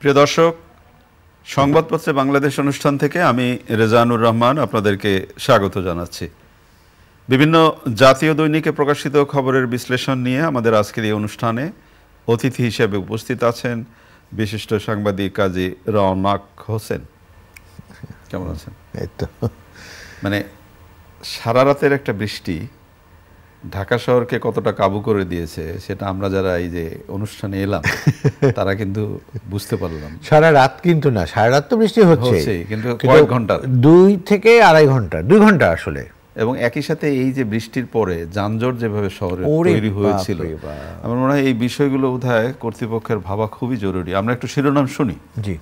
প্রিয় দর্শক, সংবাদপত্রে বাংলাদেশ অনুষ্ঠান থেকে আমি রেজানুর রহমান আপনাদেরকে স্বাগত জানাচ্ছি। বিভিন্ন জাতীয় দৈনিকে প্রকাশিত খবরের বিশ্লেষণ নিয়ে আমাদের আজকের এই অনুষ্ঠানে অতিথি হিসেবে উপস্থিত আছেন বিশিষ্ট সাংবাদিক কাজী রওনাক হোসেন। কেমন আছেন? এই তো মানে সারা রাতের একটা বৃষ্টি ঢাকা শহরকে কতটা কাবু করে দিয়েছে সেটা আমরা যারা এই যে অনুষ্ঠানে এলাম তারা কিন্তু বুঝতে পারলাম। সারা রাত কিন্তু না, সারা রাত তো বৃষ্টি হচ্ছে, কিন্তু কয়েক ঘন্টা, 2 থেকে আড়াই ঘন্টা, 2 ঘন্টা আসলে। এবং একই সাথে এই যে বৃষ্টির পরে যানজট যেভাবে শহরে তৈরি হয়েছিল, আমার মনে হয় এই বিষয়গুলো বোধহয় কর্তৃপক্ষের ভাবা খুবই জরুরি। আমরা একটু শিরোনাম শুনি। জি।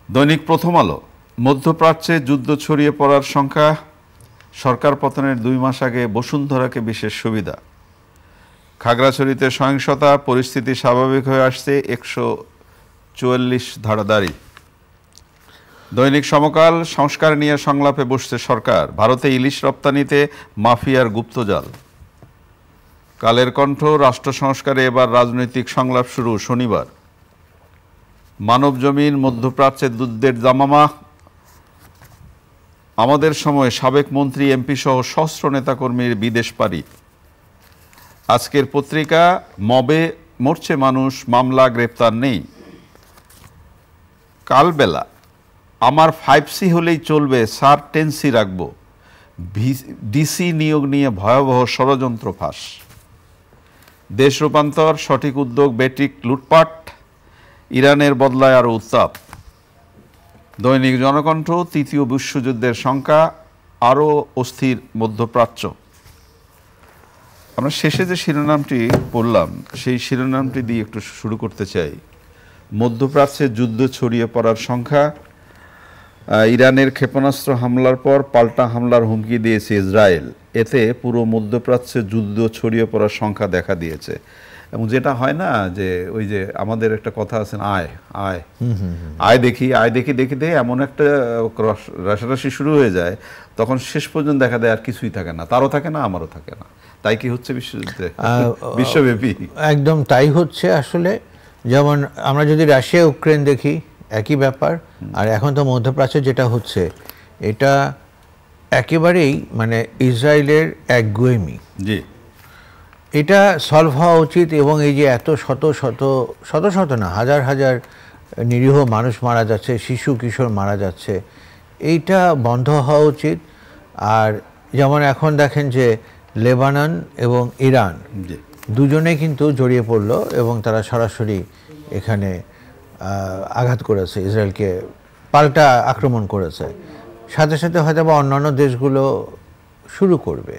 দৈনিক প্রথম আলো, মধ্যপ্রাচ্যে যুদ্ধ ছড়িয়ে পড়ার সংখ্যা, সরকার পতনের 2 মাস আগে বসুন্ধরাকে বিশেষ সুবিধা, খাগড়াছড়িতে সহিংসতা, পরিস্থিতি স্বাভাবিক হয়ে আসছে, 144 ধারাদারি। দৈনিক সমকাল, সংস্কার নিয়ে সংলাপে বসছে সরকার, ভারতে ইলিশ রপ্তানিতে মাফিয়ার গুপ্তজাল। কালের কণ্ঠ, রাষ্ট্র সংস্কারে এবার রাজনৈতিক সংলাপ শুরু শনিবার। মানব জমিন, মধ্যপ্রাচ্যের যুদ্ধের দামামা, আমাদের সময় সাবেক মন্ত্রী এমপি সহ সহস্র নেতাকর্মীর বিদেশ পাড়ি। আজকের পত্রিকা, মবে মরছে মানুষ, মামলা গ্রেপ্তার নেই। কালবেলা, আমার 5C হলেই চলবে, স্যার 10C রাখব, ডিসি নিয়োগ নিয়ে ভয়াবহ ষড়যন্ত্র ফাঁস। দেশ রূপান্তর, সঠিক উদ্যোগ, বেটিক লুটপাট, ইরানের বদলায় আরও উত্তাপ। দৈনিক জনকণ্ঠ, তৃতীয় বিশ্বযুদ্ধের সংখ্যা, আরও অস্থির মধ্যপ্রাচ্য। আমরা শেষে যে শিরোনামটি পড়লাম সেই শিরোনামটি দিয়ে একটু শুরু করতে চাই। মধ্যপ্রাচ্যে যুদ্ধ ছড়িয়ে পড়ার সংখ্যা, ইরানের ক্ষেপণাস্ত্র হামলার পর পাল্টা হামলার হুমকি দিয়েছে ইসরায়েল। এতে পুরো মধ্যপ্রাচ্যে যুদ্ধ ছড়িয়ে পড়ার সংখ্যা দেখা দিয়েছে। এবং যেটা হয় না যে ওই যে আমাদের একটা কথা আছে, আয় আয় আয় দেখি আয় দেখি দেখি দেখে এমন একটা রাশারাশি শুরু হয়ে যায়, তখন শেষ পর্যন্ত দেখা দেয় আর কিছুই থাকে না, তারও থাকে না, আমারও থাকে না। তাই কি হচ্ছে বিশ্বযুদ্ধে, বিশ্বব্যাপী? একদম তাই হচ্ছে আসলে। যেমন আমরা যদি রাশিয়া ইউক্রেন দেখি, একই ব্যাপার। আর এখন তো মধ্যপ্রাচ্যে যেটা হচ্ছে, এটা একেবারেই মানে ইসরায়েলের একগুঁয়েমি। জি, এটা সলভ হওয়া উচিত। এবং এই যে এত শত শত না, হাজার হাজার নিরীহ মানুষ মারা যাচ্ছে, শিশু কিশোর মারা যাচ্ছে, এইটা বন্ধ হওয়া উচিত। আর যেমন এখন দেখেন যে লেবানন এবং ইরান দুজনে কিন্তু জড়িয়ে পড়লো এবং তারা সরাসরি এখানে আঘাত করেছে, ইসরায়েলকে পাল্টা আক্রমণ করেছে। সাথে সাথে হয়তো বা অন্যান্য দেশগুলো শুরু করবে।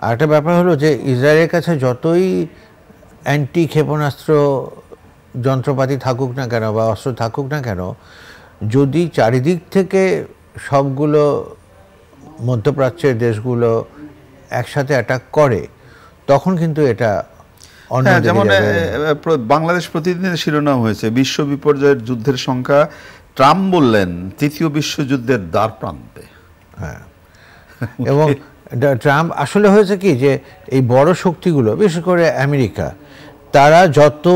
আর একটা ব্যাপার হলো যে ইসরায়েলের কাছে যতই অ্যান্টি ক্ষেপণাস্ত্র যন্ত্রপাতি থাকুক না কেন বা অস্ত্র থাকুক না কেন, যদি চারিদিক থেকে সবগুলো মধ্যপ্রাচ্যের দেশগুলো একসাথে অ্যাটাক করে, তখন কিন্তু এটা যেমন বাংলাদেশ প্রতিদিনের শিরোনাম হয়েছে বিশ্ব বিপর্যয়ের যুদ্ধের সংখ্যা, ট্রাম্প বললেন তৃতীয় বিশ্বযুদ্ধের দ্বার প্রান্তে। হ্যাঁ, এবং ট্রাম্প আসলে হয়েছে কি যে এই বড় শক্তিগুলো, বিশেষ করে আমেরিকা, তারা যত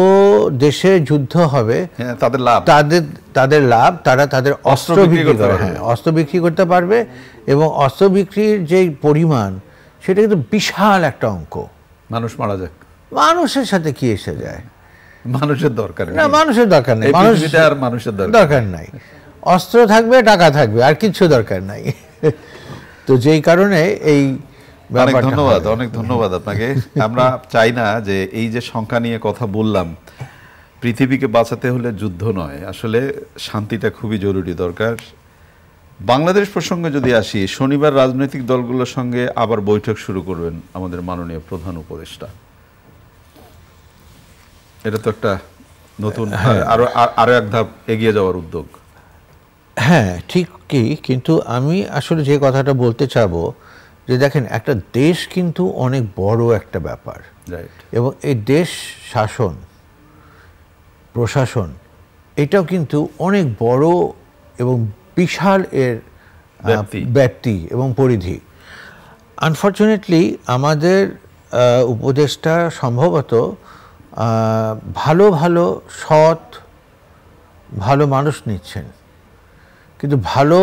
দেশে যুদ্ধ হবে তাদের লাভ, তাদের লাভ, তারা তাদের অস্ত্র বিক্রি করে, অস্ত্র বিক্রি করতে পারবে। এবং অস্ত্র বিক্রির যে পরিমাণ, সেটা কিন্তু বিশাল একটা অঙ্ক। মানুষ মারা যাক, মানুষের সাথে কি এসে যায়? মানুষের দরকার না, মানুষের দরকার নেই, মানুষের দরকার নাই। অস্ত্র থাকবে, টাকা থাকবে, আর কিছু দরকার নাই। তো যেই কারণে এই অনেক ধন্যবাদ আপনাকে। আমরা চাই না যে এই যে সংখ্যা নিয়ে কথা বললাম, পৃথিবীকে বাঁচাতে হলে যুদ্ধ নয়, আসলে শান্তিটা খুবই জরুরি দরকার। বাংলাদেশ প্রসঙ্গে যদি আসি, শনিবার রাজনৈতিক দলগুলোর সঙ্গে আবার বৈঠক শুরু করবেন আমাদের মাননীয় প্রধান উপদেষ্টা। এটা তো একটা নতুন, আরো এক ধাপ এগিয়ে যাওয়ার উদ্যোগ। হ্যাঁ, ঠিকই। কিন্তু আমি আসলে যে কথাটা বলতে চাবো যে দেখেন, একটা দেশ কিন্তু অনেক বড় একটা ব্যাপার, এবং এই দেশ শাসন প্রশাসন এটাও কিন্তু অনেক বড় এবং বিশাল এর ব্যাপ্তি এবং পরিধি। আনফর্চুনেটলি আমাদের উপদেষ্টা সম্ভবত ভালো ভালো সৎ ভালো মানুষ নিচ্ছেন, কিন্তু ভালো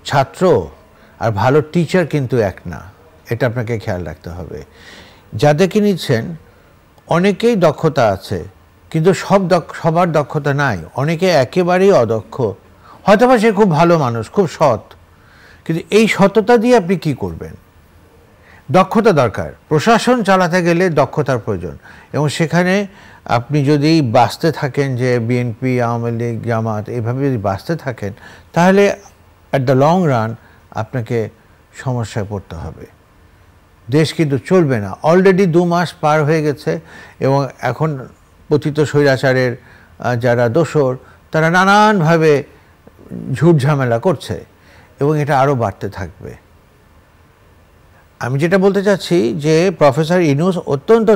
ছাত্র আর ভালো টিচার কিন্তু এক না, এটা আপনাকে খেয়াল রাখতে হবে। যাদেরকে নিচ্ছেন অনেকেই দক্ষতা আছে, কিন্তু সবার দক্ষতা নাই। অনেকে একেবারেই অদক্ষ, হয়তোবা সে খুব ভালো মানুষ, খুব সৎ, কিন্তু এই সততা দিয়ে আপনি কি করবেন? দক্ষতা দরকার। প্রশাসন চালাতে গেলে দক্ষতার প্রয়োজন, এবং সেখানে আপনি যদি বাঁচতে থাকেন যে বিএনপি, আওয়ামী লীগ, জামাত এইভাবে যদি বাঁচতে থাকেন, তাহলে অ্যাট দ্য লং রান আপনাকে সমস্যায় পড়তে হবে। দেশ কিন্তু চলবে না। অলরেডি 2 মাস পার হয়ে গেছে, এবং এখন পতিত স্বৈরাচারের যারা দোসর, তারা নানানভাবে ঝুট ঝামেলা করছে, এবং এটা আরও বাড়তে থাকবে। আমি যেটা বলতে চাচ্ছি যে প্রফেসর ইউনূস অত্যন্ত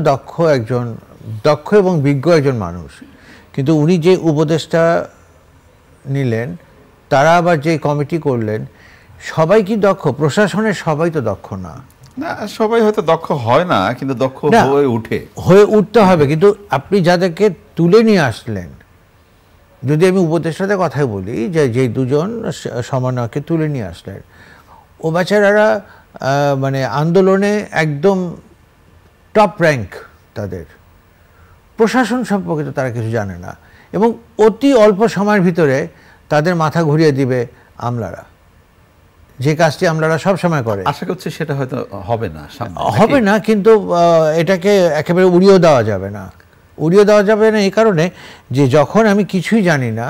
দক্ষ এবং বিজ্ঞ একজন মানুষ, কিন্তু উনি যে উপদেষ্টা নিলেন, তারা আবার যে কমিটি করলেন, সবাই কি দক্ষ? প্রশাসনের সবাই তো দক্ষ না। না, সবাই হয়তো দক্ষ হয় না, কিন্তু দক্ষ হয়ে উঠতে হবে। কিন্তু আপনি যাদেরকে তুলে নিয়ে আসলেন, যদি আমি উপদেষ্টাদের কথাই বলি, যে দুজন সমন্বয়কে তুলে নিয়ে আসলেন, ও বেচারারা মানে আন্দোলনে একদম টপ র্যাঙ্ক, তাদের প্রশাসন সম্পর্কে তো তারা কিছু জানে না, এবং অতি অল্প সময়ের ভিতরে তাদের মাথা ঘুরিয়ে দিবে আমলারা, যে কাজটি আমলারা সব সময় করে। আশা করছি সেটা হয়তো হবে না, কিন্তু এটাকে একেবারে উড়িয়ে দেওয়া যাবে না। এই কারণে যে যখন আমি কিছুই জানি না,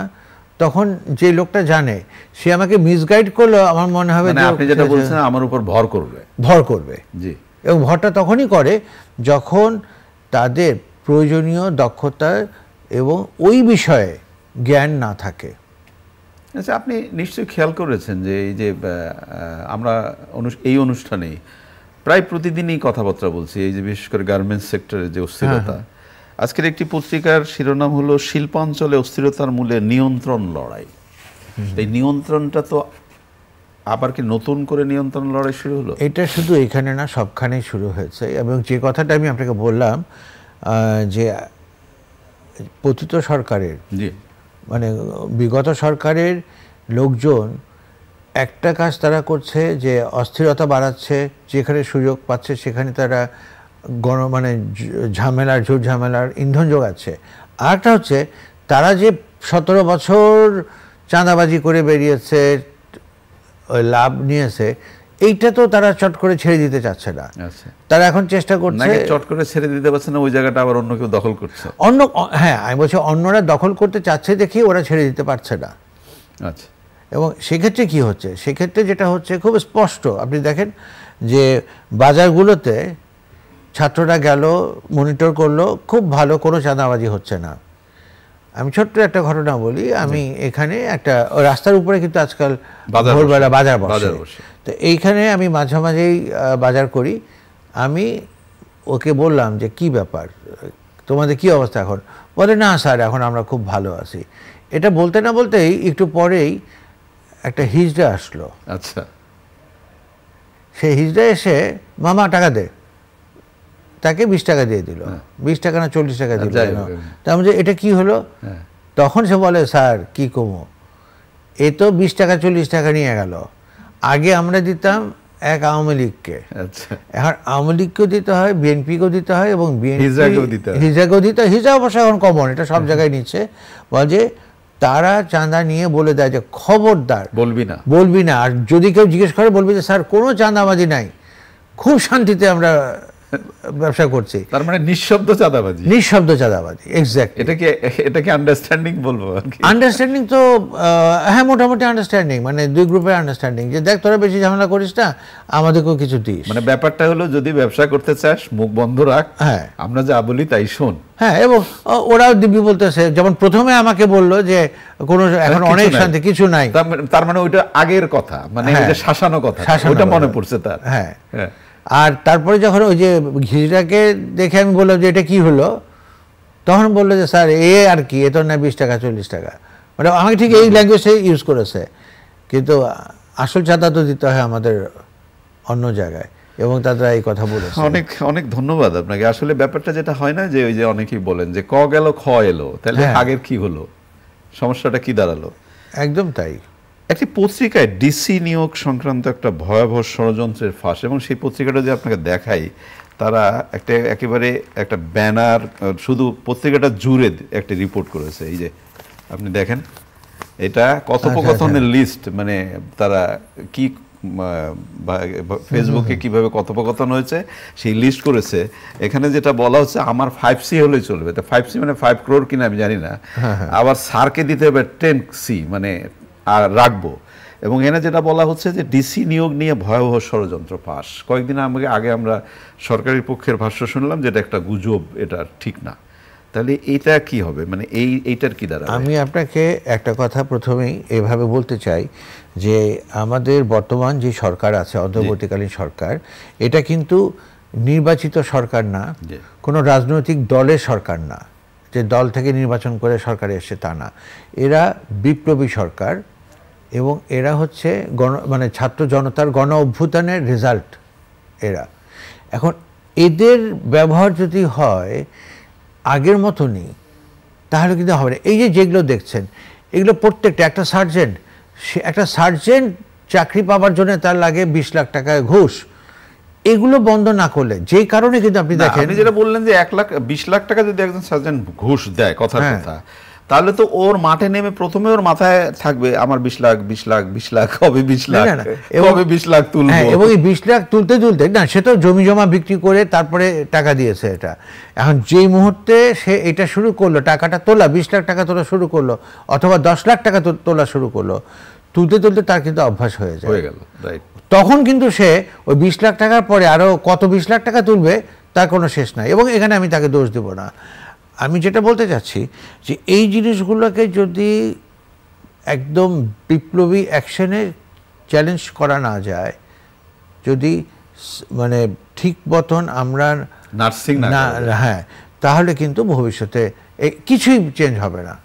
তখন যে লোকটা জানে সে আমাকে মিসগাইড করলো, আমার মনে হবে আপনি যেটা বলছেন আমার উপর ভর করবে। জি, এবং ভরটা তখনই করে যখন তাদের প্রয়োজনীয় দক্ষতা এবং ওই বিষয়ে জ্ঞান না থাকে। আচ্ছা, আপনি নিশ্চয়ই খেয়াল করেছেন যে এই যে আমরা এই অনুষ্ঠানে প্রায় প্রতিদিনই কথাবার্তা বলছি, এই যে বিশেষ করে গার্মেন্টস সেক্টরের যে অস্থিরতা। আজকের একটি পত্রিকার শিরোনাম হলো শিল্পাঞ্চলে অস্থিরতার মূলে নিয়ন্ত্রণ লড়াই। এই নিয়ন্ত্রণটা তো আবার কি নতুন করে নিয়ন্ত্রণ লড়াই শুরু হলো? এটা শুধু এখানে না, সবখানেই শুরু হয়েছে। এবং যে কথাটা আমি আপনাকে বললাম যে পতিত সরকারের, মানে বিগত সরকারের লোকজন একটা কাজ তারা করছে, যে অস্থিরতা বাড়াচ্ছে, যেখানে সুযোগ পাচ্ছে সেখানে তারা ঝুট ঝামেলার ইন্ধন যোগাচ্ছে। আরেকটা হচ্ছে, তারা যে 17 বছর চাঁদাবাজি করে বেরিয়েছে, লাভ নিয়েছে, এইটা তো তারা চট করে ছেড়ে দিতে চাচ্ছে না। তারা এখন চেষ্টা করছে, চট করে ছেড়ে দিতে পারছে না, ওই জায়গাটা আবার অন্য কেউ দখল করছে। হ্যাঁ, আমি বলছি অন্যরা দখল করতে চাচ্ছে দেখি ওরা ছেড়ে দিতে পারছে না। আচ্ছা, এবং সেক্ষেত্রে কি হচ্ছে? সেক্ষেত্রে যেটা হচ্ছে খুব স্পষ্ট, আপনি দেখেন যে বাজারগুলোতে ছাত্ররা গেল, মনিটর করলো, খুব ভালো, কোনো চাঁদাবাজি হচ্ছে না। আমি ছোট্ট একটা ঘটনা বলি। আমি এখানে একটা রাস্তার উপরে কিন্তু আজকাল ভোরবেলা বাজার বসে, তো এইখানে আমি মাঝে মাঝেই বাজার করি। আমি ওকে বললাম যে কি ব্যাপার, তোমাদের কি অবস্থা এখন? বলে না স্যার, এখন আমরা খুব ভালো আছি। এটা বলতে না বলতেই একটু পরেই একটা হিজড়া আসলো। আচ্ছা, সেই হিজড়া এসে, মামা টাকা দে, তাকে 20 টাকা দিয়ে দিল। 20 টাকা না 40 টাকা দিল। তার মধ্যে এটা কি হলো? তখন সে বলে, স্যার কি কমো, এ তো 20 টাকা 40 টাকা নিয়ে গেল। আগে আমরা দিতাম এক আওয়ামী লীগকে, এখন আওয়ামী লীগকেও দিতে হয়, বিএনপিকেও দিতে হয়, এবং হিজড়াকেও দিতে হয়। হিজড়া অবশ্য এখন কমন, এটা সব জায়গায় নিচ্ছে। বলে তারা চাঁদা নিয়ে বলে দেয় যে খবরদার বলবি না, আর যদি কেউ জিজ্ঞেস করে বলবি যে স্যার কোনো চাঁদাবাজি নাই, খুব শান্তিতে আমরা ব্যবসা করছি। তার মানে নিঃশব্দ চাঁদাবাজি। এক্স্যাক্টলি। এটাকে আন্ডারস্ট্যান্ডিং বলবো। আন্ডারস্ট্যান্ডিং তো হ্যাঁ, মোটামুটি আন্ডারস্ট্যান্ডিং, মানে দুই গ্রুপের আন্ডারস্ট্যান্ডিং, যে দেখ তোরা বেশি ঝামেলা করিস না, আমাদেরকেও কিছু দিস। মানে ব্যাপারটা হলো, যদি ব্যবসা করতে চাস মুখ বন্ধ রাখ, হ্যাঁ, আমরা যা বলি তাই শোন। হ্যাঁ, এবং ওরাও দিব্যি বলতেছে, যেমন প্রথমে আমাকে বললো যে কোনো এখন অনেক শান্তি, কিছু নাই। তার মানে ওইটা আগের কথা, মানে শাসানো কথা, ওইটা মনে পড়ছে তার। হ্যাঁ, আর তারপরে যখন ওই যে ঘিজড়াকে দেখে আমি বললাম যে এটা কি হলো, তখন বললো যে স্যার এ আর কি, এ তো না 20 টাকা 40 টাকা, মানে আমাকে ঠিক এই ল্যাঙ্গুয়েজে ইউজ করেছে। কিন্তু আসল চাঁদা তো দিতে হয় আমাদের অন্য জায়গায়, এবং তারা এই কথা বলেছে। অনেক অনেক ধন্যবাদ আপনাকে। আসলে ব্যাপারটা যেটা হয় না, যে ওই যে অনেকেই বলেন যে ক গেল খ এলো, তাহলে আগের কি হলো। সমস্যাটা কি দাঁড়ালো? একদম তাই। একটি পত্রিকায় ডিসি নিয়োগ সংক্রান্ত একটা ভয়াবহ ষড়যন্ত্রের ফাঁস, এবং সেই পত্রিকাটা যদি আপনাকে দেখাই, তারা একেবারে একটা ব্যানার, শুধু পত্রিকাটা জুড়ে একটা রিপোর্ট করেছে। এই যে আপনি দেখেন, এটা কথোপকথনের লিস্ট, মানে তারা কি ফেসবুকে কিভাবে কথোপকথন হয়েছে সেই লিস্ট করেছে। এখানে যেটা বলা হচ্ছে, আমার 5C হলেই চলবে। 5C মানে 5 crore কিনা আমি জানি না, আবার স্যারকে দিতে হবে 10C, মানে আর রাখবো। এবং এখানে যেটা বলা হচ্ছে যে ডিসি নিয়োগ নিয়ে ভয়াবহ ষড়যন্ত্র ফাঁস। কয়েকদিন আগে আমরা সরকারি পক্ষের ভাষ্য শুনলাম যেটা একটা গুজব, এটা ঠিক না। তাহলে এটা কি হবে, মানে এইটার কি দাঁড়াবে? আমি আপনাকে একটা কথা প্রথমেই এভাবে বলতে চাই যে আমাদের বর্তমান যে সরকার আছে, অন্তর্বর্তীকালীন সরকার, এটা কিন্তু নির্বাচিত সরকার না, কোনো রাজনৈতিক দলের সরকার না, যে দল থেকে নির্বাচন করে সরকারে এসে তা না। এরা বিপ্লবী সরকার, এবং এরা হচ্ছে মানে ছাত্র জনতার গণ অভ্যুত্থানের রেজাল্ট এরা। এখন এদের ব্যবহার যদি হয় আগের মতনই, তাহলে কিন্তু হবে না। এই যেগুলো দেখছেন, এগুলো প্রত্যেকটা একটা সার্জেন্ট চাকরি পাওয়ার জন্য তার লাগে 20 লাখ টাকা ঘুষ। এগুলো বন্ধ না করলে, যে কারণে কিন্তু আপনি দেখেন, আপনি যেটা বললেন যে 20 লাখ টাকা যদি একজন সার্জেন্ট ঘুষ দেয়, কথার কথা, তাহলে তো ওর মাঠে নেমে প্রথমে ওর মাথায় থাকবে আমার 20 লাখ হবে 20 লাখ, কবে 20 লাখ তুলবো। এবং এই 20 লাখ তুলতে না, সে তো জমি জমা বিক্রি করে তারপরে টাকা দিয়েছে। এটা এখন যেই মুহূর্তে সে এটা শুরু করলো, টাকাটা তোলা, 20 লাখ টাকা তোলা শুরু করলো, অথবা 10 লাখ টাকা তোলা শুরু করলো, তুলতে তার কিন্তু অভ্যাস হয়ে গেল। তখন কিন্তু সে ওই 20 লাখ টাকার পরে আরো কত 20 লাখ টাকা তুলবে তার কোনো শেষ নাই। এবং এখানে আমি তাকে দোষ দেব না। আমি যেটা বলতে চাচ্ছি যে এই জিনিসগুলোকে যদি একদম বিপ্লবী অ্যাকশনে চ্যালেঞ্জ করা না যায়, যদি মানে ঠিক মতন আমরা নার্সিং না, হ্যাঁ, তাহলে কিন্তু ভবিষ্যতে কিছুই চেঞ্জ হবে না।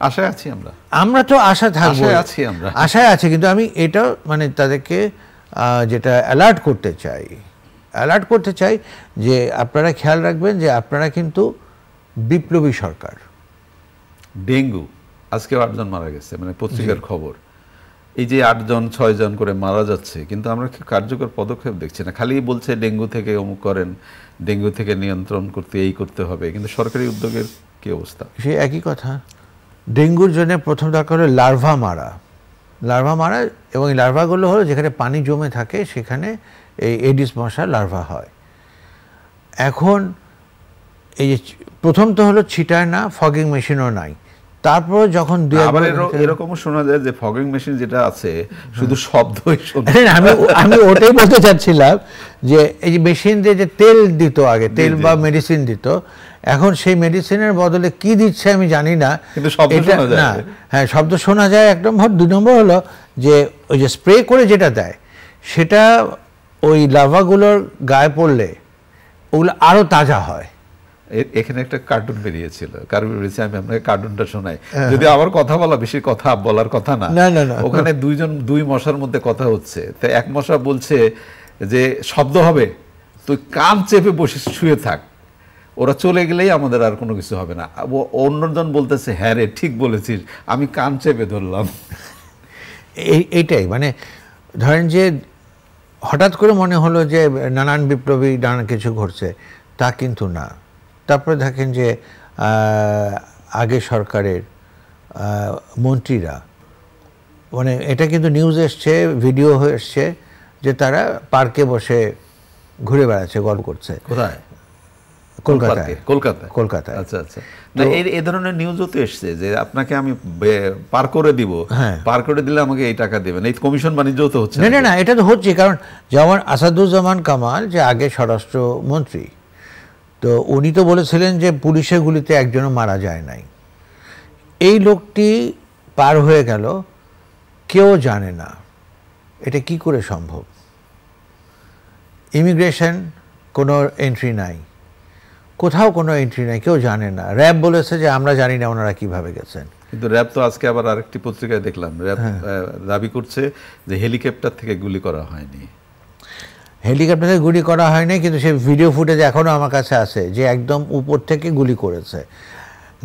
আশায় আছি আমরা তো আশা থাকবো, আশায় আছি। কিন্তু আমি এটা মানে তাদেরকে যেটা অ্যালার্ট করতে চাই যে আপনারা খেয়াল রাখবেন যে আপনারা কিন্তু বিপ্লবী সরকার। ডেঙ্গু আজকে 8 জন মারা গেছে, মানে পত্রিকার খবর। এই যে 8 জন 6 জন করে মারা যাচ্ছে, কিন্তু আমরা কি কার্যকর পদক্ষেপ দেখছি না। খালি বলছে ডেঙ্গু থেকে অমুক করেন, ডেঙ্গু থেকে নিয়ন্ত্রণ করতে এই করতে হবে, কিন্তু সরকারি উদ্যোগের কি অবস্থা? সে একই কথা। ডেঙ্গুর জন্য প্রথম দরকার হলো লার্ভা মারা, এবং এই লার্ভাগুলো হলো যেখানে পানি জমে থাকে সেখানে এই এডিস মশার লার্ভা হয়। এখন এই যে প্রথম তো হলো ছিটায় না, ফগিং মেশিনও নাই। তারপর যখন এরকমও শোনা যায় যে ফগিং মেশিন যেটা আছে শুধু শব্দই শোনা। আমি ওটাই বলতে চাচ্ছিলাম যে এই যে মেশিন দিয়ে যে তেল দিত আগে, তেল বা মেডিসিন দিত, এখন সেই মেডিসিনের বদলে কি দিচ্ছে আমি জানি না, কিন্তু শব্দ শোনা যায়। হ্যাঁ, শব্দ শোনা যায় একদম। 2 নম্বর হলো যে ওই যে স্প্রে করে যেটা দেয়, সেটা ওই লার্ভাগুলোর গায়ে পড়লে ওগুলো আরো তাজা হয়। এখানে একটা কার্টুন বেরিয়েছিল, আমি আপনাকে কার্টুনটা শোনাই, যদি আমার কথা বলা বেশি কথা বলার কথা না। ওখানে দুই মশার মধ্যে কথা হচ্ছে, তো এক মশা বলছে যে শব্দ হবে, তুই কান চেপে বসে শুয়ে থাক, ওরা চলে গেলেই আমাদের আর কোনো কিছু হবে না। অন্যজন বলতেছে হ্যাঁ রে ঠিক বলেছিস, আমি কান চেপে ধরলাম। এইটাই মানে ধরেন যে হঠাৎ করে মনে হলো যে নানান বিপ্লবী নানান কিছু ঘটছে, তা কিন্তু না। তারপরে দেখেন যে আগে সরকারের মন্ত্রীরা, মানে এটা কিন্তু নিউজ এসছে, ভিডিও এসছে, যে তারা পার্কে বসে ঘুরে বেড়াচ্ছে, গল্প করছে। কোথায়? কলকাতায়। আচ্ছা আচ্ছা। না, এই ধরনের নিউজও তো এসছে যে আপনাকে আমি পার করে দিব, পার করে দিলে আমাকে এই টাকা দেবেন। এই কমিশন বাণিজ্যও তো হচ্ছে। না, এটা তো হচ্ছে। কারণ যেমন আসাদুজ্জামান কামাল, যে আগে স্বরাষ্ট্রমন্ত্রী, তো উনি তো বলেছিলেন যে পুলিশের গুলিতে একজনও মারা যায় নাই। এই লোকটি পার হয়ে গেল, কেউ জানে না এটা কি করে সম্ভব। ইমিগ্রেশন কোনো এন্ট্রি নাই, কোথাও কোনো এন্ট্রি নাই, কেউ জানে না। র্যাব বলেছে যে আমরা জানি না ওনারা কিভাবে গেছেন। কিন্তু র্যাব তো আজকে আবার আরেকটি পত্রিকায় দেখলাম, র্যাব দাবি করছে যে হেলিকপ্টার থেকে গুলি করা হয়নি। হেলিকপ্টার থেকে গুলি করা হয়নি, কিন্তু সেই ভিডিও ফুটেজ এখনও আমার কাছে আছে যে একদম উপর থেকে গুলি করেছে।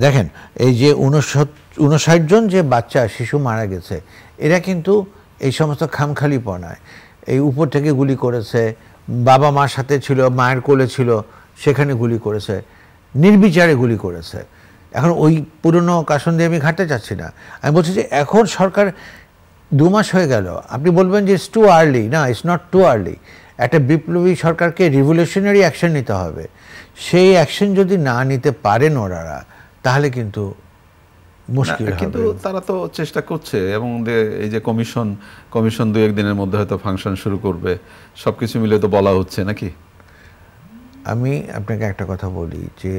দেখেন এই যে 59 জন যে বাচ্চা শিশু মারা গেছে, এরা কিন্তু এই সমস্ত খামখালিপনায়, এই উপর থেকে গুলি করেছে, বাবা মার সাথে ছিল, মায়ের কোলে ছিল, সেখানে গুলি করেছে, নির্বিচারে গুলি করেছে। এখন ওই পুরনো কাসন দিয়ে আমি ঘাটতে চাচ্ছি না, আমি বলছি যে এখন সরকার 2 মাস হয়ে গেল, আপনি বলবেন যে ইটস টু আর্লি, না, ইটস নট টু আর্লি। একটা বিপ্লবী সরকারকে রিভলিউশনারি অ্যাকশন নিতে হবে। সেই অ্যাকশন যদি না নিতে পারেন ওনারা, তাহলে কিন্তু মুশকিল হবে। কিন্তু তারা তো চেষ্টা করছে, এবং এই যে কমিশন 2-1 দিনের মধ্যে হয়তো ফাংশন শুরু করবে, সবকিছু মিলে তো বলা হচ্ছে নাকি? আমি আপনাকে একটা কথা বলি যে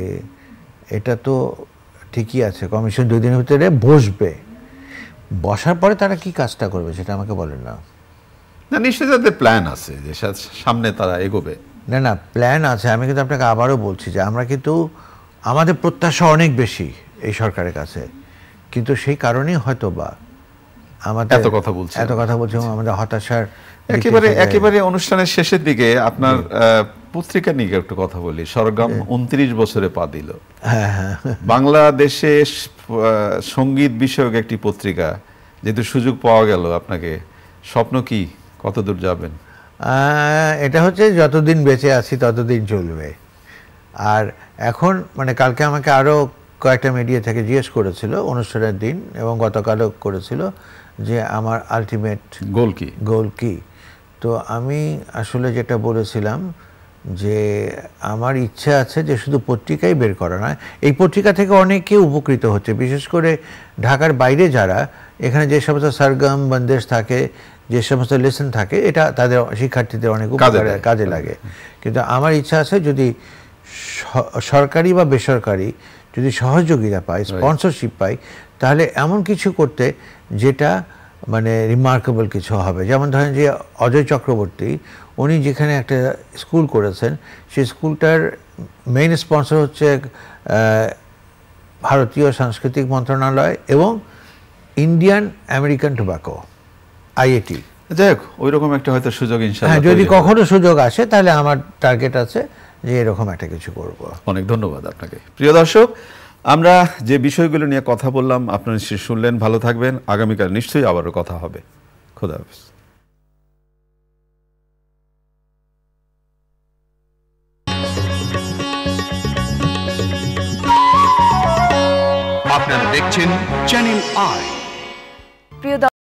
এটা তো ঠিকই আছে, কমিশন 2 দিনের ভিতরে বসবে, বসার পরে তারা কি কাজটা করবে সেটা আমাকে বলেন না। না, নিশ্চয়ই তাদের প্ল্যান আছে যে সামনে তারা এগোবে। না না, প্ল্যান আছে। আমি কিন্তু আপনাকে আবারও বলছি যে আমরা কিন্তু আমাদের প্রত্যাশা অনেক বেশি এই সরকারের কাছে, কিন্তু সেই কারণেই হয়তো বা আমাদের এত কথা বলছি এবং আমাদের হতাশার একেবারে অনুষ্ঠানের শেষের দিকে আপনার পত্রিকা নিয়ে একটু কথা বলি। স্বরগ্রাম 29 বছরে পা দিল। বাংলাদেশে সঙ্গীত বিষয়ক একটি পত্রিকা, যেহেতু সুযোগ পাওয়া গেল আপনাকে, স্বপ্ন কি, কতদূর যাবেন? এটা হচ্ছে যতদিন বেঁচে আছি ততদিন চলবে। আর এখন মানে কালকে আমাকে আরও কয়েকটা মিডিয়া থেকে জিজ্ঞেস করেছিল অনুষ্ঠানের দিন, এবং গতকালও করেছিল যে আমার আলটিমেট গোল কি। তো আমি আসলে যেটা বলেছিলাম যে আমার ইচ্ছা আছে যে শুধু পত্রিকাই বের করা নয়, এই পত্রিকা থেকে অনেকে উপকৃত হচ্ছে, বিশেষ করে ঢাকার বাইরে যারা, এখানে যে সমস্ত সরগম বন্দেশ থাকে, যে সমস্ত লেসন থাকে, এটা তাদের শিক্ষার্থীদের অনেক কাজে লাগে। কিন্তু আমার ইচ্ছা আছে যদি সরকারি বা বেসরকারি যদি সহযোগিতা পাই, স্পন্সরশিপ পাই, তাহলে এমন কিছু করতে যেটা মানে রিমার্কেবল কিছু হবে। যেমন ধরেন যে অজয় চক্রবর্তী, উনি যেখানে একটা স্কুল করেছেন, সেই স্কুলটার মেইন স্পন্সর হচ্ছে ভারতীয় সাংস্কৃতিক মন্ত্রণালয় এবং ইন্ডিয়ান আমেরিকান টোব্যাকো, IAT। যাই হোক, ওই রকম একটা হয়তো সুযোগ ইনশাআল্লাহ যদি কখনো সুযোগ আসে, তাহলে আমার টার্গেট আছে যে এরকম একটা কিছু করব। অনেক ধন্যবাদ আপনাকে। প্রিয় দর্শক, আমরা যে বিষয়গুলো নিয়ে কথা বললাম আপনারা নিশ্চয়ই শুনলেন। ভালো থাকবেন, আগামীকাল নিশ্চয়ই আবারও কথা হবে। খোদা হাফেজ। আপনারা দেখছেন চ্যানেল আই। প্রিয়